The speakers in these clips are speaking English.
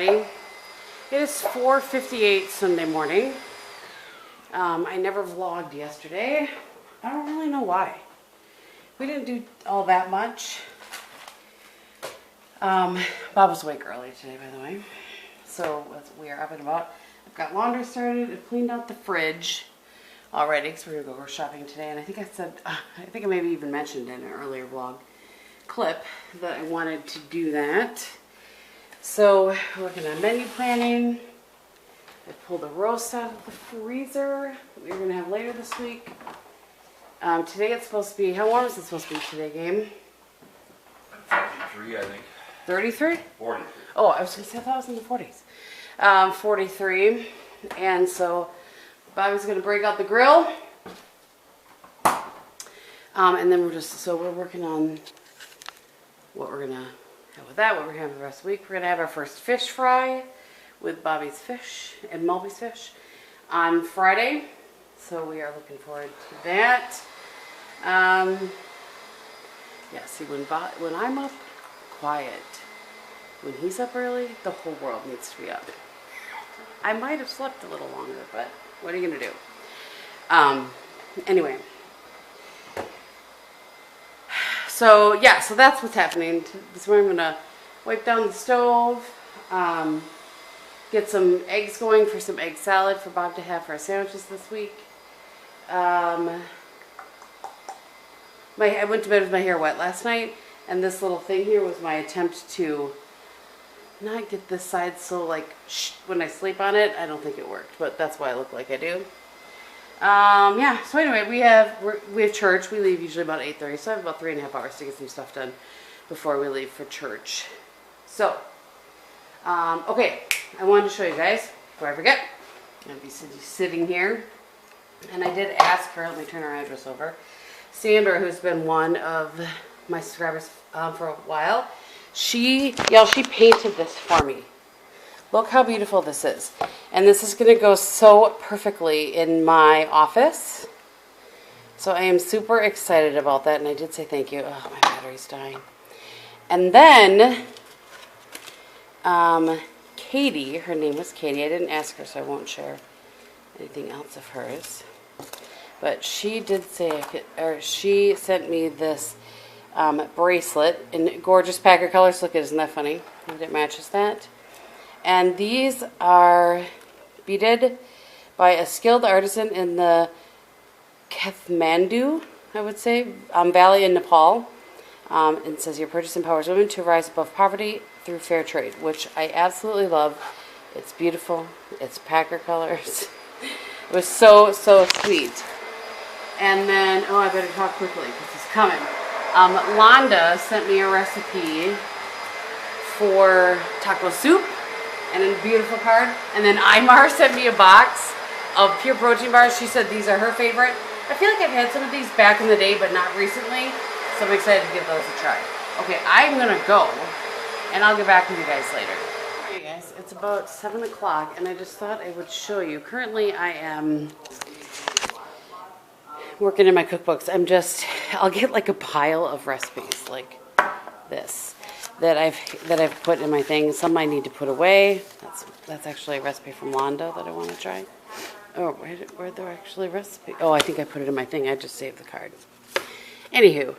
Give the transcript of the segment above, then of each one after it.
everybody. It is 4:58 Sunday morning. I never vlogged yesterday. I don't really know why. We didn't do all that much. Bob was awake early today, by the way. So we are up and about. I've got laundry started. I've cleaned out the fridge already because we're going to go shopping today. And I think I said, I think I maybe even mentioned in an earlier vlog clip that I wanted to do that. So we're working on menu planning. I pulled a roast out of the freezer that we're going to have later this week. Today it's supposed to be, how warm is it supposed to be today, Game? 33, I think. 33? 43. Oh, I was going to say, I thought it was in the 40s. 43. And so Bobby's going to break out the grill. And then we're working on what we're going to have with that, what we're going to have the rest of the week. We're going to have our first fish fry with Bobby's fish and Mulby's fish on Friday. So we are looking forward to that. Yeah, see, when I'm up quiet, when he's up early, the whole world needs to be up. I might have slept a little longer, but what are you going to do? Anyway. So, yeah, so that's what's happening. This morning I'm going to wipe down the stove, get some eggs going for some egg salad for Bob to have for our sandwiches this week. I went to bed with my hair wet last night, and this little thing here was my attempt to not get this side so like when I sleep on it. I don't think it worked, but that's why I look like I do. Yeah, so anyway, we have church. We leave usually about 8:30, so I have about 3.5 hours to get some stuff done before we leave for church. So, okay, I wanted to show you guys, before I forget, I'm going to be sitting here, and I did ask her, let me turn her address over, Sandra, who's been one of my subscribers for a while, she painted this for me. Look how beautiful this is. And this is going to go so perfectly in my office. So I am super excited about that. And I did say thank you. Oh, my battery's dying. And then, Katie, her name was Katie. I didn't ask her, so I won't share anything else of hers. But she did say, she sent me this bracelet in gorgeous packer colors. Look at it, isn't that funny? It matches that. And these are beaded by a skilled artisan in the Kathmandu, I would say, valley in Nepal. It says your purchase empowers women to rise above poverty through fair trade, which I absolutely love. It's beautiful. It's packer colors. It was so, so sweet. And then, oh, I better talk quickly because it's coming. Londa sent me a recipe for taco soup. And a beautiful card. And then Imar sent me a box of pure protein bars. She said these are her favorite. I feel like I've had some of these back in the day, but not recently. So I'm excited to give those a try. Okay, I'm going to go, and I'll get back with you guys later. Okay, guys, it's about 7 o'clock, and I just thought I would show you. Currently, I am working in my cookbooks. I'll get like a pile of recipes like this. That I've put in my thing. Some I need to put away. That's actually a recipe from Londa that I want to try. Oh, where'd there actually recipe? Oh, I think I put it in my thing. I just saved the card. Anywho,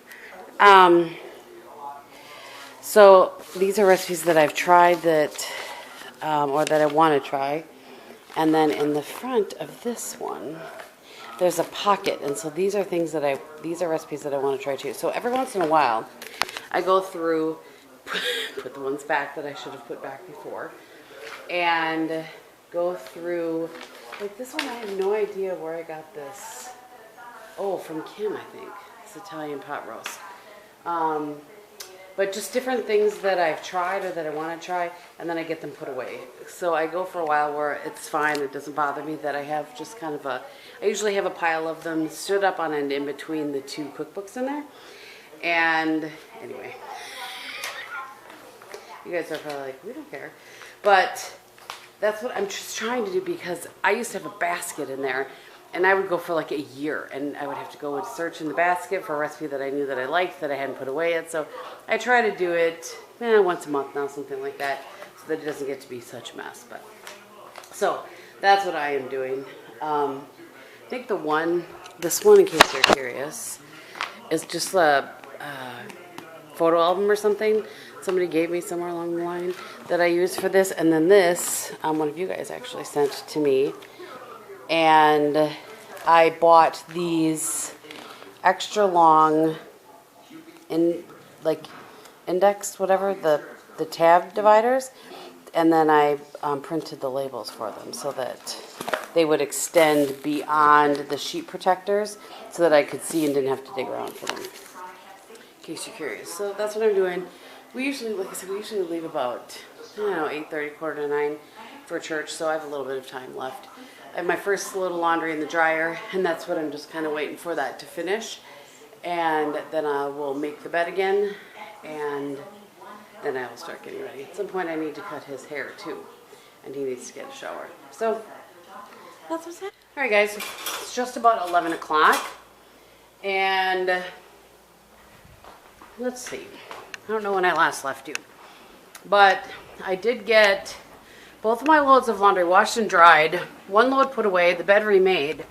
so these are recipes that I've tried that, or that I want to try. And then in the front of this one, there's a pocket. And so these are things that these are recipes that I want to try too. So every once in a while, I go through, put the ones back that I should have put back before, and go through, like this one I have no idea where I got this. Oh, from Kim, I think. It's Italian pot roast. But just different things that I've tried or that I want to try, and then I get them put away. So I go for a while where it's fine, it doesn't bother me that I have just kind of I usually have a pile of them stood up on end in between the two cookbooks in there. And anyway, you guys are probably like, we don't care. But that's what I'm just trying to do, because I used to have a basket in there, and I would go for like a year, and I would have to go and search in the basket for a recipe that I knew that I liked, that I hadn't put away yet. So I try to do it once a month now, something like that. so that it doesn't get to be such a mess. But so that's what I am doing. I think this one, in case you're curious, is just a photo album or something somebody gave me somewhere along the line that I use for this. And then this, one of you guys actually sent to me. And I bought these extra long, indexed, whatever, the tab dividers. And then I printed the labels for them so that they would extend beyond the sheet protectors so that I could see and didn't have to dig around for them. In case you're curious. So that's what I'm doing. We usually, like I said, leave about, 8:30, 8:45 for church, so I have a little bit of time left. I have my first load of laundry in the dryer, and that's what I'm just kind of waiting for that to finish. And then I will make the bed again, and then I will start getting ready. At some point I need to cut his hair too, and he needs to get a shower. So that's what's happening. Alright guys, it's just about 11 o'clock, and let's see. I don't know when I last left you, but I did get both of my loads of laundry washed and dried. One load put away, the bed remade.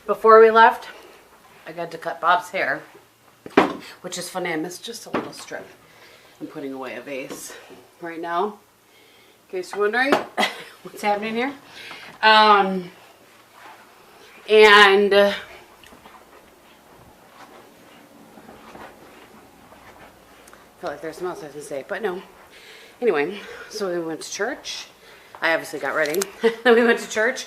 Before we left, I got to cut Bob's hair, which is funny. I missed just a little strip. I'm putting away a vase right now, in case you're wondering what's happening here. And I felt like there's something else I was going to say, but no. Anyway, so we went to church. I obviously got ready. Then we went to church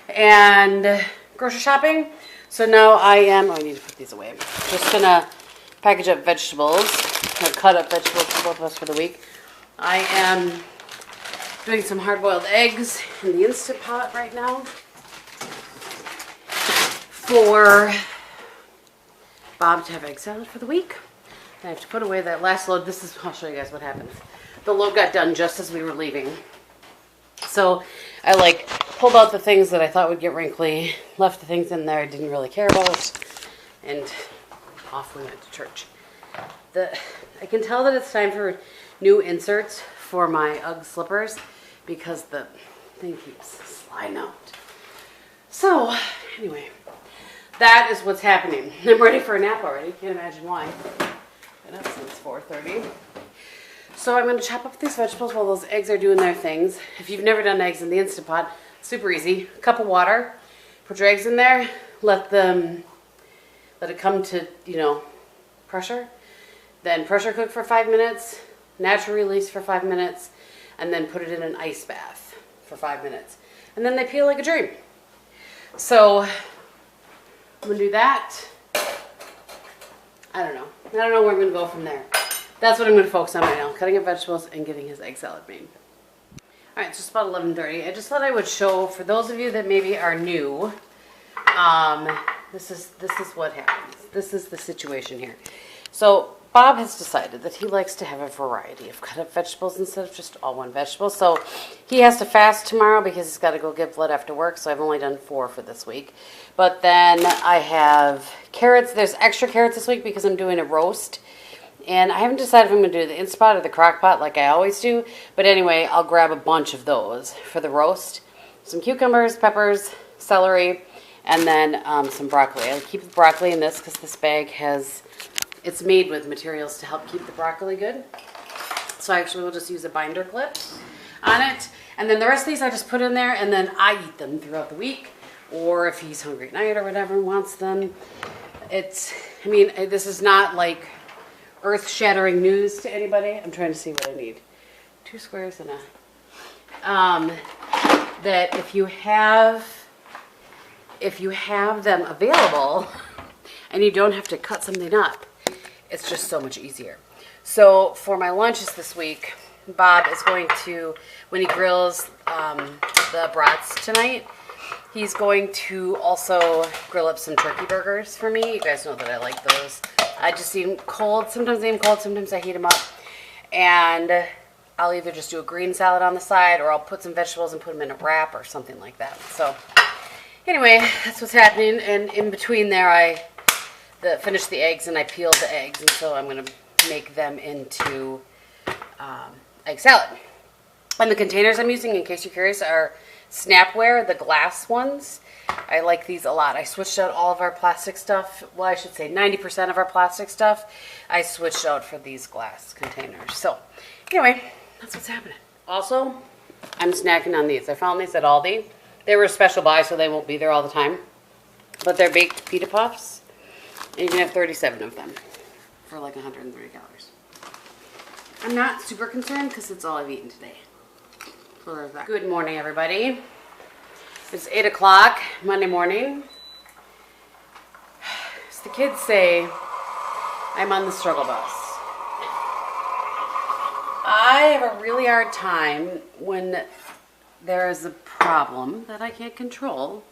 and grocery shopping. So now I need to put these away. Just going to package up vegetables, or cut up vegetables for both of us for the week. I am doing some hard-boiled eggs in the Instant Pot right now for Bob to have egg salad for the week. I have to put away that last load. I'll show you guys what happened. The load got done just as we were leaving. So I pulled out the things that I thought would get wrinkly, left the things in there I didn't really care about, and off we went to church. I can tell that it's time for new inserts for my Ugg slippers because the thing keeps sliding out. So anyway, that is what's happening. I'm ready for a nap already. Can't imagine why. Been up since 4:30. So I'm going to chop up these vegetables while those eggs are doing their things. If you've never done eggs in the Instant Pot, super easy. A cup of water, put your eggs in there, let it come to, pressure. Then pressure cook for 5 minutes, natural release for 5 minutes, and then put it in an ice bath for 5 minutes. And then they peel like a dream. So I'm going to do that. I don't know where I'm going to go from there. That's what I'm going to focus on right now, cutting up vegetables and getting his egg salad made. Alright, it's just about 11:30. I just thought I would show, for those of you that maybe are new, this is what happens. This is the situation here. So Bob has decided that he likes to have a variety of cut up vegetables instead of just all one vegetable. So he has to fast tomorrow because he's got to go give blood after work. So I've only done 4 for this week. But then I have carrots. There's extra carrots this week because I'm doing a roast. And I haven't decided if I'm going to do the Instant Pot or the crock pot like I always do. But anyway, I'll grab a bunch of those for the roast. Some cucumbers, peppers, celery, and then some broccoli. I'll keep the broccoli in this because this bag it's made with materials to help keep the broccoli good. So I actually will just use a binder clip on it. And then the rest of these I just put in there and then I eat them throughout the week. Or if he's hungry at night or whatever and wants them. This is not like earth-shattering news to anybody. I'm trying to see what I need. 2 squares and that if you have them available and you don't have to cut something up, it's just so much easier. So for my lunches this week, Bob is going to, when he grills the brats tonight, he's going to also grill up some turkey burgers for me. You guys know that I like those. I just eat them cold. Sometimes I eat them cold, sometimes I heat them up. And I'll either just do a green salad on the side or I'll put some vegetables and put them in a wrap or something like that. So anyway, that's what's happening. And in between there, I finished the eggs and I peeled the eggs. And so I'm going to make them into egg salad. And the containers I'm using, in case you're curious, are Snapware, the glass ones. I like these a lot. I switched out all of our plastic stuff. Well, I should say 90% of our plastic stuff I switched out for these glass containers. So anyway, that's what's happening. Also, I'm snacking on these. I found these at Aldi. They were a special buy, so they won't be there all the time. But they're baked pita puffs, and you can have 37 of them for like $130. I'm not super concerned because it's all I've eaten today. So there's that. Good morning, everybody. It's 8 o'clock Monday morning. As the kids say, I'm on the struggle bus. I have a really hard time when there is a problem that I can't control.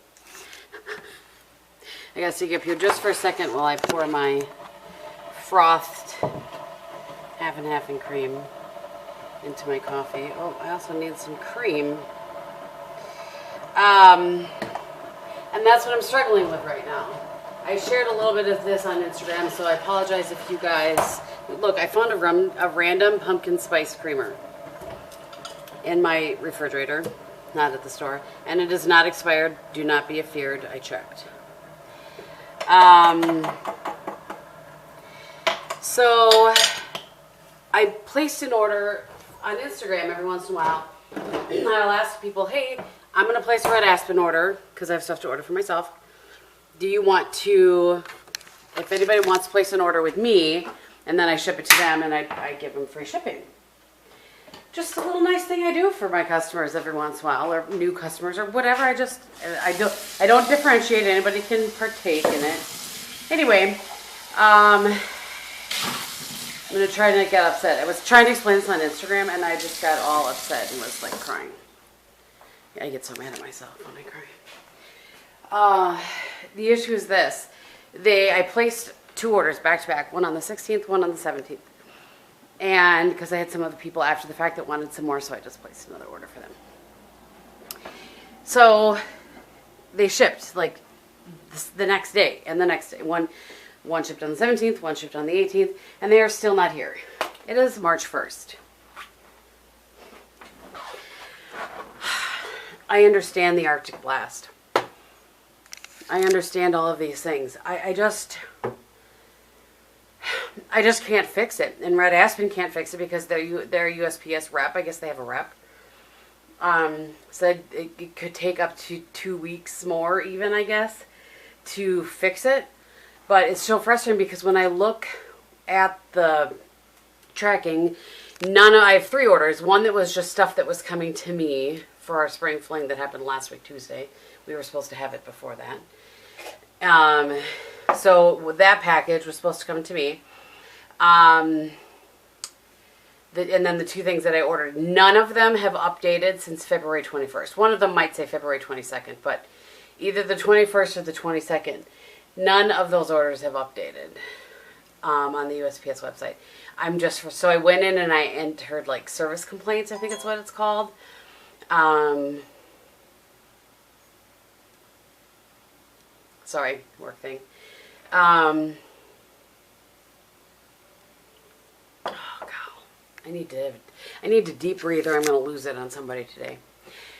I gotta stick up here just for a second while I pour my frothed half and half in cream into my coffee. Oh, I also need some cream. And that's what I'm struggling with right now. I shared a little bit of this on Instagram, so I apologize if you guys... Look, I found a random pumpkin spice creamer in my refrigerator, not at the store, and it is not expired. Do not be afeared. I checked. So I placed an order on Instagram every once in a while. I'll ask people, hey, I'm going to place a red aspen order because I have stuff to order for myself. Do you want to, if anybody wants to place an order with me, and then I ship it to them and I give them free shipping. Just a little nice thing I do for my customers every once in a while, or new customers, or whatever. I don't differentiate. Anybody can partake in it. Anyway, I'm going to try to not get upset. I was trying to explain this on Instagram, and I just got all upset and was like crying. I get so mad at myself when I cry. The issue is this. I placed 2 orders back to back, one on the 16th, one on the 17th. And because I had some other people after the fact that wanted some more, so I just placed another order for them. So they shipped like the next day and the next day. One shipped on the 17th, one shipped on the 18th, and they are still not here. It is March 1st. I understand the Arctic blast. I understand all of these things. I just can't fix it. And Red Aspen can't fix it because they're USPS rep. I guess they have a rep. Said it could take up to 2 weeks more even, I guess, to fix it. But it's so frustrating because when I look at the tracking, I have 3 orders. One that was just stuff that was coming to me for our spring fling that happened last week, Tuesday. We were supposed to have it before that. So that package was supposed to come to me. And then the 2 things that I ordered, none of them have updated since February 21st. One of them might say February 22nd, but either the 21st or the 22nd, none of those orders have updated on the USPS website. So I went in and I entered like service complaints, I think it's what it's called. Sorry, work thing. Oh, God. I need to deep breathe or I'm going to lose it on somebody today.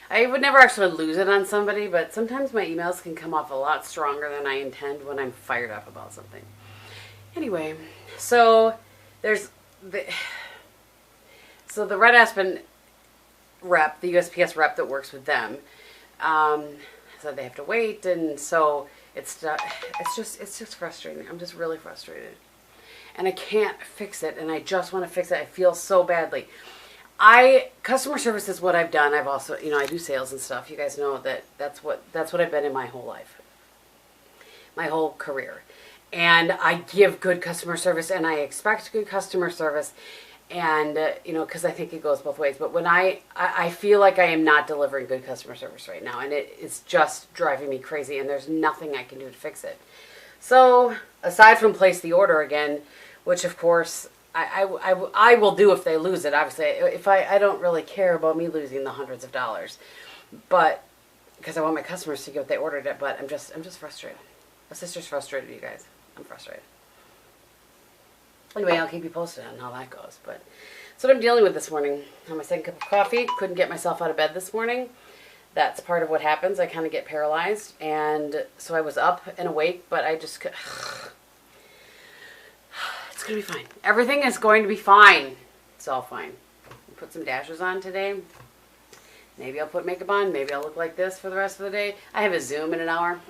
I would never actually lose it on somebody, but sometimes my emails can come off a lot stronger than I intend when I'm fired up about something. Anyway, so there's the Red Aspen rep, the USPS rep that works with them, said they have to wait, and so it's just frustrating. I'm just really frustrated. And I can't fix it, and I just want to fix it. I feel so badly. Customer service is what I've done. I've also, I do sales and stuff. You guys know that that's what I've been in my whole life. My whole career. And I give good customer service, and I expect good customer service, and, because I think it goes both ways. But when I feel like I am not delivering good customer service right now, and it's just driving me crazy, and there's nothing I can do to fix it. So, aside from place the order again, which of course I will do if they lose it. Obviously, if I don't really care about me losing the hundreds of dollars, but because I want my customers to get what they ordered it. But I'm just frustrated. My sister's frustrated, you guys. I'm frustrated. Anyway, I'll keep you posted on how that goes. But So what I'm dealing with this morning. On my second cup of coffee. Couldn't get myself out of bed this morning. That's part of what happens. I kind of get paralyzed. And so I was up and awake, but I just could... It's going to be fine. Everything is going to be fine. It's all fine. Put some dashes on today. Maybe I'll put makeup on. Maybe I'll look like this for the rest of the day. I have a Zoom in an hour.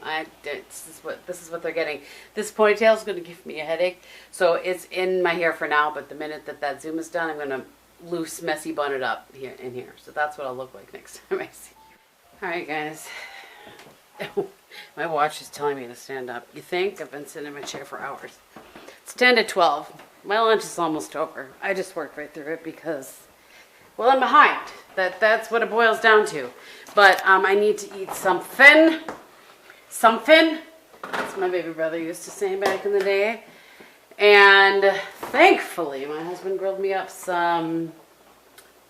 This is what they're getting. This ponytail is going to give me a headache. So it's in my hair for now, but the minute that Zoom is done, I'm going to loose, messy bun it up here in here. So that's what I'll look like next time I see you. All right, guys. My watch is telling me to stand up. You think? I've been sitting in my chair for hours. It's 10 to 12. My lunch is almost over. I just worked right through it because... well, I'm behind. That's what it boils down to. But I need to eat something. Something. That's what my baby brother used to say back in the day. And thankfully, my husband grilled me up some...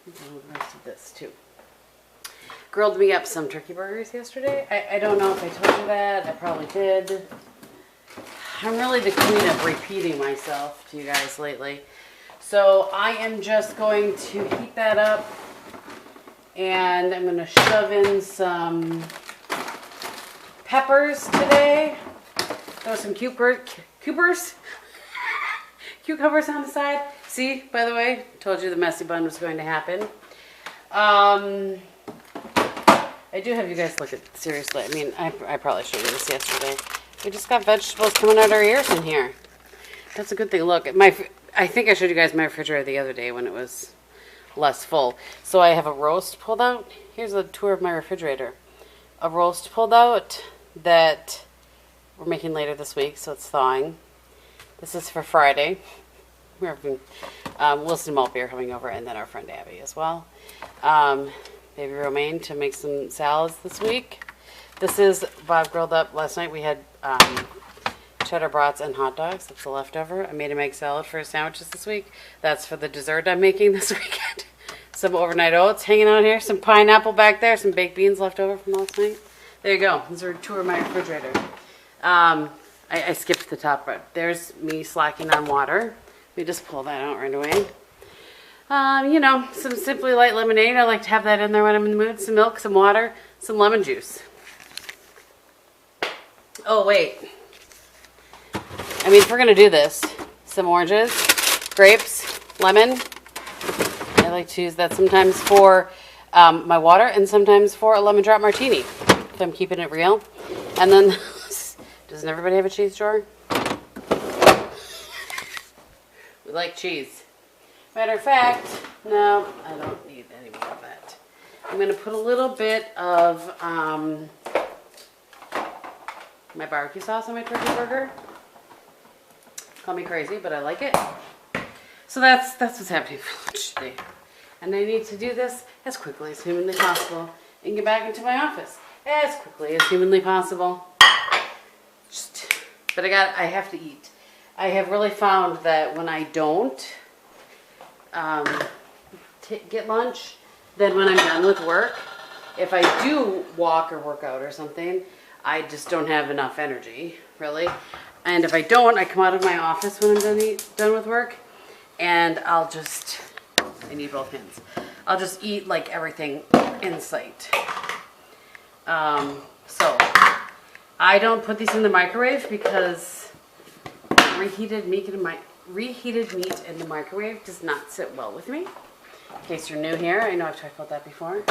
the rest of this, too. Grilled me up some turkey burgers yesterday. I don't know if I told you that. I probably did. I'm really the queen of repeating myself to you guys lately. So I am just going to heat that up, and I'm going to shove in some peppers today. Throw some cucumbers on the side. See, by the way, told you the messy bun was going to happen. I do have you guys look at, seriously, I mean, I probably showed you this yesterday. We just got vegetables coming out our ears in here. That's a good thing. Look, I think I showed you guys my refrigerator the other day when it was less full. So I have a roast pulled out. Here's a tour of my refrigerator. A roast pulled out that we're making later this week, so it's thawing. This is for Friday. We're having Wilson Malt beer coming over, and then our friend Abby as well. Baby romaine to make some salads this week. This is Bob grilled up last night. We had cheddar brats and hot dogs. That's the leftover. I made an egg salad for sandwiches this week. That's for the dessert I'm making this weekend. Some overnight oats hanging out here. Some pineapple back there. Some baked beans left over from last night. There you go. These are a tour of my refrigerator. I skipped the top part. There's me slacking on water. Let me just pull that out right away. You know, some Simply Light lemonade. I like to have that in there when I'm in the mood. Some milk, some water, some lemon juice. Oh, wait. I mean, if we're going to do this, some oranges, grapes, lemon. I like to use that sometimes for my water and sometimes for a lemon drop martini, if I'm keeping it real. And then, doesn't everybody have a cheese drawer? We like cheese. Matter of fact, no, I don't need any more of that. I'm going to put a little bit of my barbecue sauce on my turkey burger. Call me crazy, but I like it. So that's what's happening for lunch today. And I need to do this as quickly as humanly possible and get back into my office as quickly as humanly possible. But I have to eat. I have really found that when I don't get lunch, then when I'm done with work, if I do walk or work out or something, I just don't have enough energy, really. And if I don't, I come out of my office when I'm done with work, and I need both hands. I'll just eat like everything in sight. So I don't put these in the microwave because reheated meat in the microwave does not sit well with me. In case you're new here, I know I've talked about that before.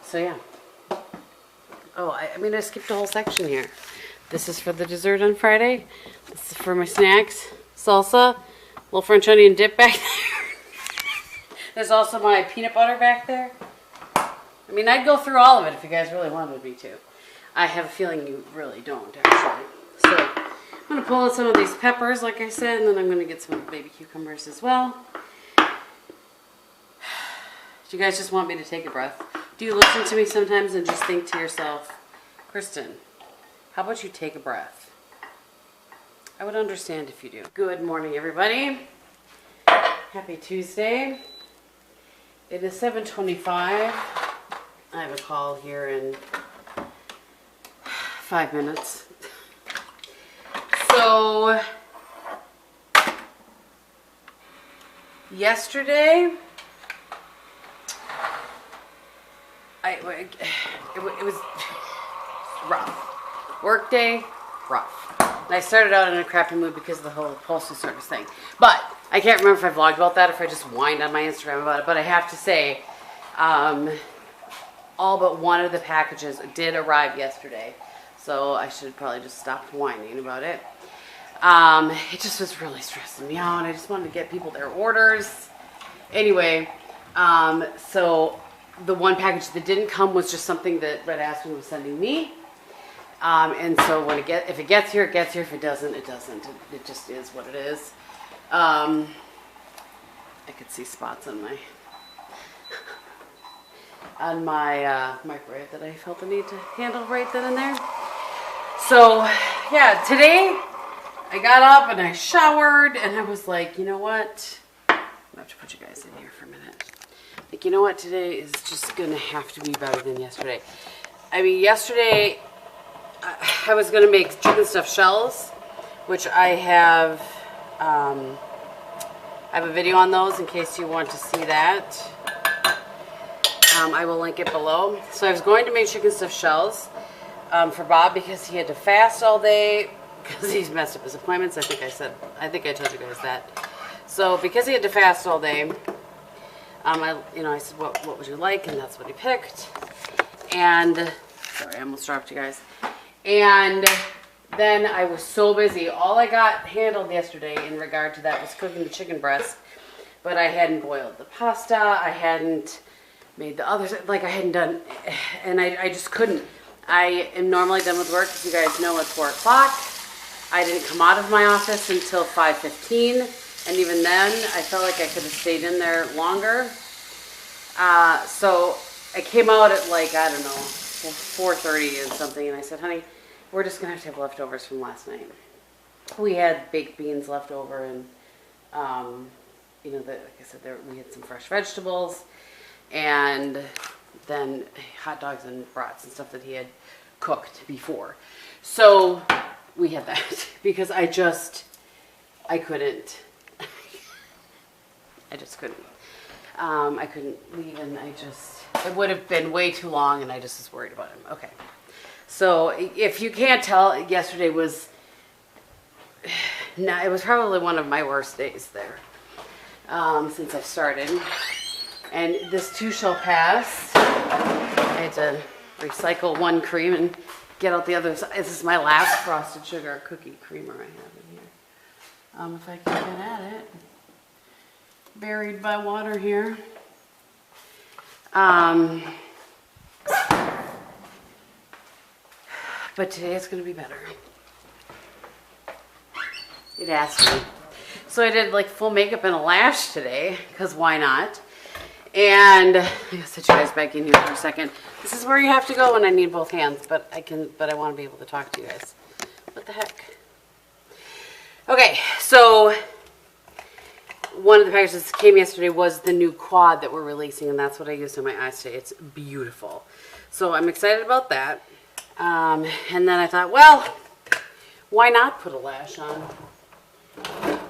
So yeah. Oh, I skipped a whole section here. This is for the dessert on Friday. This is for my snacks. Salsa. Little French onion dip back there. There's also my peanut butter back there. I mean, I'd go through all of it if you guys really wanted me to. I have a feeling you really don't, actually. So, I'm going to pull out some of these peppers, like I said, and then I'm going to get some baby cucumbers as well. Do you guys just want me to take a breath? Do you listen to me sometimes and just think to yourself, Kristin, how about you take a breath? I would understand if you do. Good morning, everybody. Happy Tuesday. It is 7:25. I have a call here in 5 minutes. So, Yesterday, it was rough. Work day, rough. And I started out in a crappy mood because of the whole postal service thing. But I can't remember if I vlogged about that, if I just whined on my Instagram about it. But I have to say, all but one of the packages did arrive yesterday. So I should probably just stop whining about it. It just was really stressing me out. I just wanted to get people their orders. Anyway, so the one package that didn't come was just something that Red Aspen was sending me. And so when if it gets here, it gets here. If it doesn't, it doesn't. It just is what it is. I could see spots on my microwave that I felt the need to handle right then and there. So yeah, today I got up and I showered and I was like, you know what? I'm gonna have to put you guys in here for a minute. Like, you know what? Today is just gonna have to be better than yesterday. I mean, yesterday I was gonna make chicken stuffed shells, which I have a video on those in case you want to see that. I will link it below. So I was going to make chicken stuffed shells for Bob because he had to fast all day because he's messed up his appointments. I think I told you guys that. So because he had to fast all day, I said, what would you like? And that's what he picked. And sorry, I almost dropped you guys. And then I was so busy. All I got handled yesterday in regard to that was cooking the chicken breast. But I hadn't boiled the pasta. I hadn't made the others. Like, I hadn't done, and I just couldn't. I am normally done with work, as you guys know, at 4 o'clock. I didn't come out of my office until 5:15. And even then, I felt like I could have stayed in there longer. So I came out at, like, I don't know, 4:30 and something. And I said, honey, we're just going to have leftovers from last night. We had baked beans left over, and, like I said, we had some fresh vegetables, and then hot dogs and brats and stuff that he had cooked before. So we had that because I couldn't. I just couldn't. I couldn't leave, and it would have been way too long, and I just was worried about him. Okay. So if you can't tell, yesterday was, it was probably one of my worst days there since I've started. And this too shall pass. I had to recycle one cream and get out the other side. This is my last frosted sugar cookie creamer I have in here. If I can get at it. Buried by water here. But today it's going to be better. It asked me. So I did like full makeup and a lash today, because why not? And I'm going to sit you guys back in here for a second. This is where you have to go when I need both hands, but I want to be able to talk to you guys. What the heck? Okay, so one of the packages that came yesterday was the new quad that we're releasing, and that's what I used on my eyes today. It's beautiful. So I'm excited about that. And then I thought, well, why not put a lash on?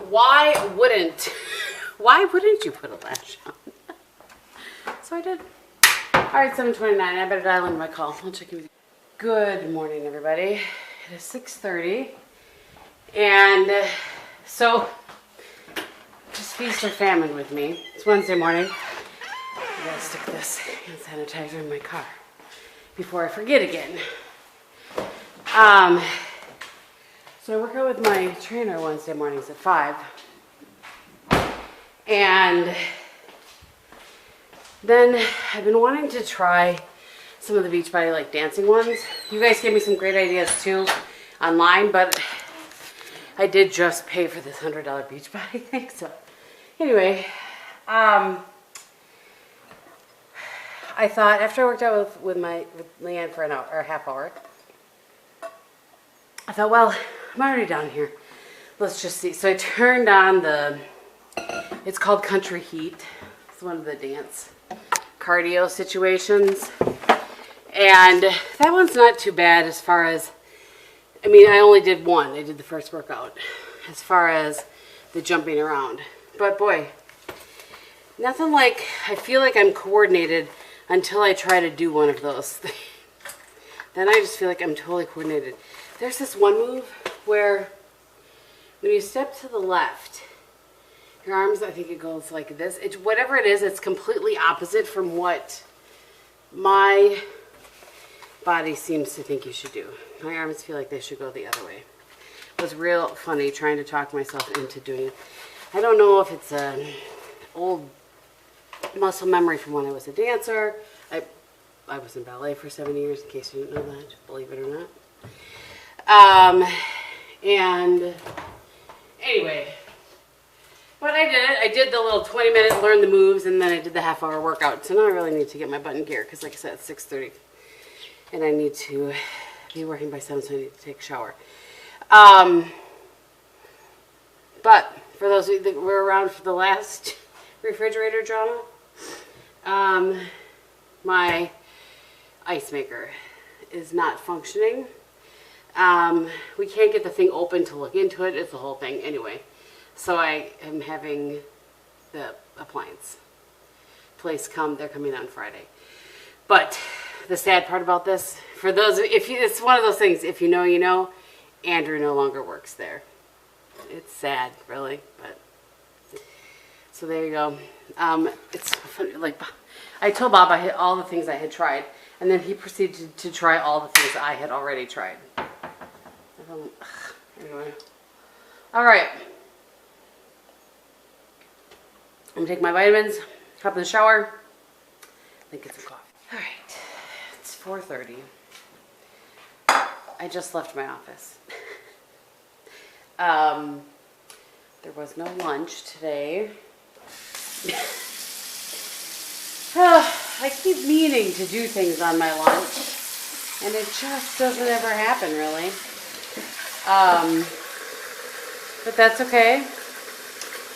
Why wouldn't you put a lash on? So I did. All right, 7:29. I better dial in my call. I'll check in with you. Good morning, everybody. It is 6:30. And so just feast or famine with me. It's Wednesday morning. I gotta stick this hand sanitizer in my car before I forget again. So I work out with my trainer Wednesday mornings at 5. And then I've been wanting to try some of the Beachbody like dancing ones. You guys gave me some great ideas too online, but I did just pay for this $100 Beachbody thing. So anyway, I thought after I worked out with Leanne for an hour or a half hour, I thought, well, I'm already down here. Let's just see. So I turned on it's called Country Heat. It's one of the dance cardio situations. And that one's not too bad as far as, I mean, I only did one. I did the first workout as far as the jumping around. But boy, Nothing like, I feel like I'm coordinated until I try to do one of those. Then I just feel like I'm totally coordinated. There's this one move where when you step to the left, your arms, I think it goes like this. It's whatever it is, it's completely opposite from what my body seems to think you should do. My arms feel like they should go the other way. It was real funny trying to talk myself into doing it. I don't know if it's an old muscle memory from when I was a dancer. I was in ballet for 7 years, in case you didn't know that, believe it or not. And anyway, but I did it. I did the little 20-minute learn the moves, and then I did the half-hour workout. So now I really need to get my butt in gear, because like I said, it's 6:30. And I need to be working by 7, so I need to take a shower. But for those of you that were around for the last refrigerator drama, my ice maker is not functioning. We can't get the thing open to look into it. It's the whole thing anyway. So I am having the appliance place come. They're coming on Friday. But the sad part about this, for those, it's one of those things, if you know, you know, Andrew no longer works there. It's sad, really, but so there you go. It's funny, like I told Bob I had all the things I had tried, and then he proceeded to try all the things I had already tried. Anyway, all right. I'm gonna take my vitamins, hop in the shower, then get some coffee. All right, it's 4:30. I just left my office. There was no lunch today. I keep meaning to do things on my lunch, and it just doesn't ever happen, really. But that's okay.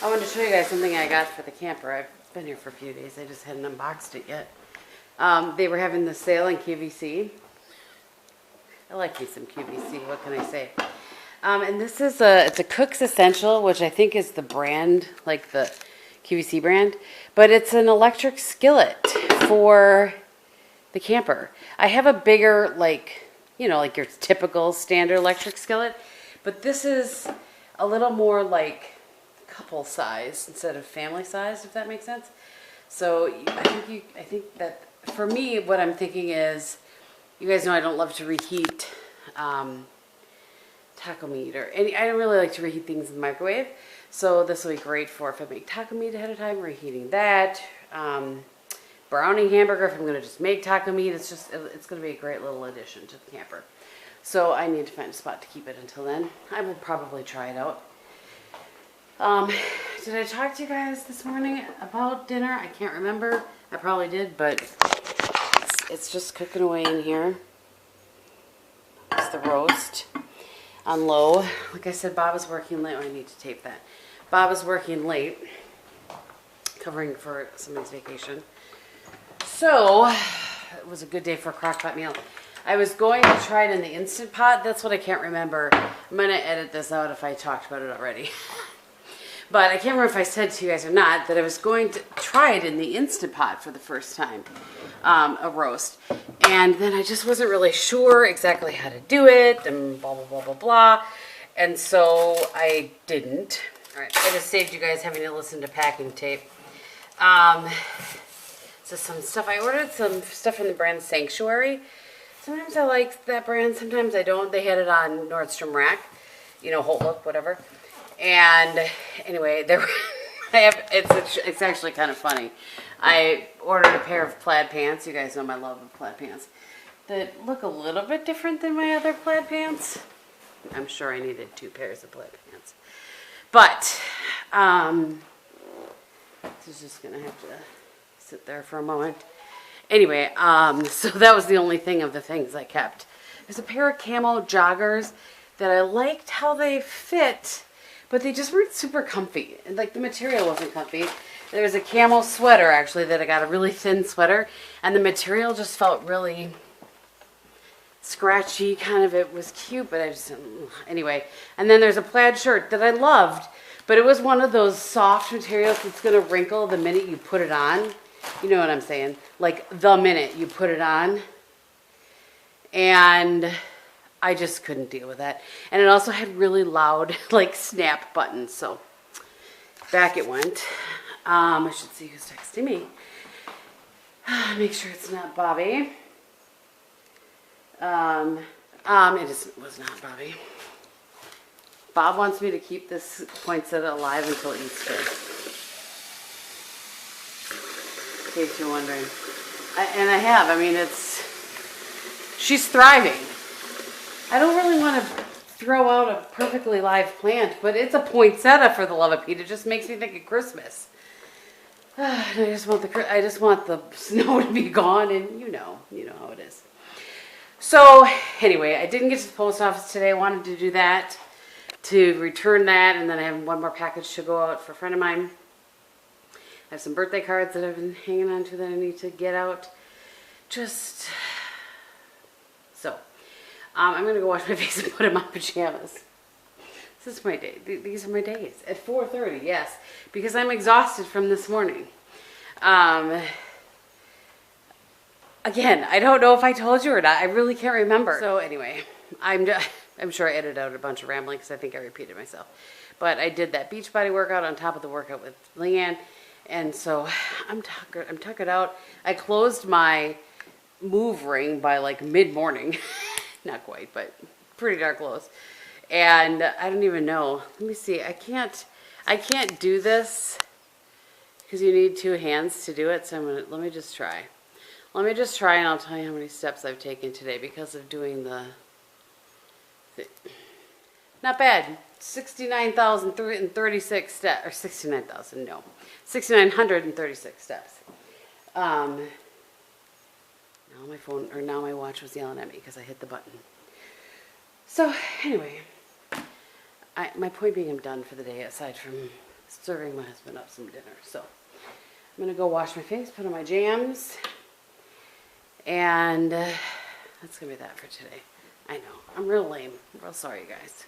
I wanted to show you guys something I got for the camper. I've been here for a few days. I just hadn't unboxed it yet. They were having the sale in QVC. I like me some QVC. What can I say? And this is it's a Cook's Essential, which I think is the brand, like the QVC brand, but it's an electric skillet for the camper. I have a bigger, like, you know, like your typical standard electric skillet, but this is a little more like couple size instead of family size, if that makes sense. So I think that for me, what I'm thinking is, you guys know I don't love to reheat taco meat or any. I don't really like to reheat things in the microwave. So this will be great for if I make taco meat ahead of time, reheating that. Brownie hamburger, if I'm going to just make taco meat, it's going to be a great little addition to the camper. So I need to find a spot to keep it until then. I will probably try it out. Did I talk to you guys this morning about dinner? I can't remember. I probably did, but it's just cooking away in here. It's the roast on low. Like I said, Bob is working late. Oh, I need to tape that. Bob is working late, covering for somebody's vacation. So it was a good day for a crock pot meal. I was going to try it in the Instant Pot. That's what I can't remember. I'm going to edit this out if I talked about it already. But I can't remember if I said to you guys or not that I was going to try it in the Instant Pot for the first time, a roast. And then I just wasn't really sure exactly how to do it and blah, blah, blah, blah, blah. And so I didn't. All right, I just saved you guys having to listen to packing tape. So some stuff, I ordered some stuff from the brand Sanctuary. Sometimes I like that brand, sometimes I don't. They had it on Nordstrom Rack, you know, Whole Look, whatever. And anyway, it's actually kind of funny. I ordered a pair of plaid pants. You guys know my love of plaid pants. That look a little bit different than my other plaid pants. I'm sure I needed 2 pairs of plaid pants. But, this is just going to have to sit there for a moment. Anyway, so that was the only thing of the things I kept. There's a pair of camo joggers that I liked how they fit, but they just weren't super comfy. Like, the material wasn't comfy. There was a camo sweater, actually, that I got, a really thin sweater, and the material just felt really scratchy, kind of. It was cute, but I just, anyway. And then there's a plaid shirt that I loved, But it was one of those soft materials that's going to wrinkle the minute you put it on. You know what I'm saying? Like the minute you put it on. And I just couldn't deal with that. And it also had really loud, like, snap buttons. So back it went. I should see who's texting me. Make sure it's not Bobby. Was not Bobby. Bob wants me to keep this poinsettia alive until Easter. In case you're wondering. And I have. I mean, she's thriving. I don't really want to throw out a perfectly live plant, but it's a poinsettia, for the love of Pete. It just makes me think of Christmas. I just want the snow to be gone, and you know how it is. So anyway, I didn't get to the post office today. I wanted to do that, to return that, and then I have one more package to go out for a friend of mine. I have some birthday cards that I've been hanging on to that I need to get out. I'm going to go wash my face and put in my pajamas. This is my day. These are my days. At 4:30, yes. Because I'm exhausted from this morning. Again, I don't know if I told you or not. I really can't remember. So anyway, I'm sure I edited out a bunch of rambling because I think I repeated myself. But I did that Beachbody workout on top of the workout with Leanne. And so I'm tuckered out. I closed my move ring by like mid-morning. Not quite, but pretty dark close. And I don't even know. Let me see. I can't do this because you need two hands to do it. So let me just try. And I'll tell you how many steps I've taken today because of doing the not bad. 69,336 steps, or 69,000, no. 6,936 steps. Now my watch was yelling at me because I hit the button. So anyway, my point being, I'm done for the day aside from serving my husband up some dinner. So I'm gonna go wash my face, put on my jams, and that's gonna be that for today. I know, I'm real lame. I'm real sorry, guys.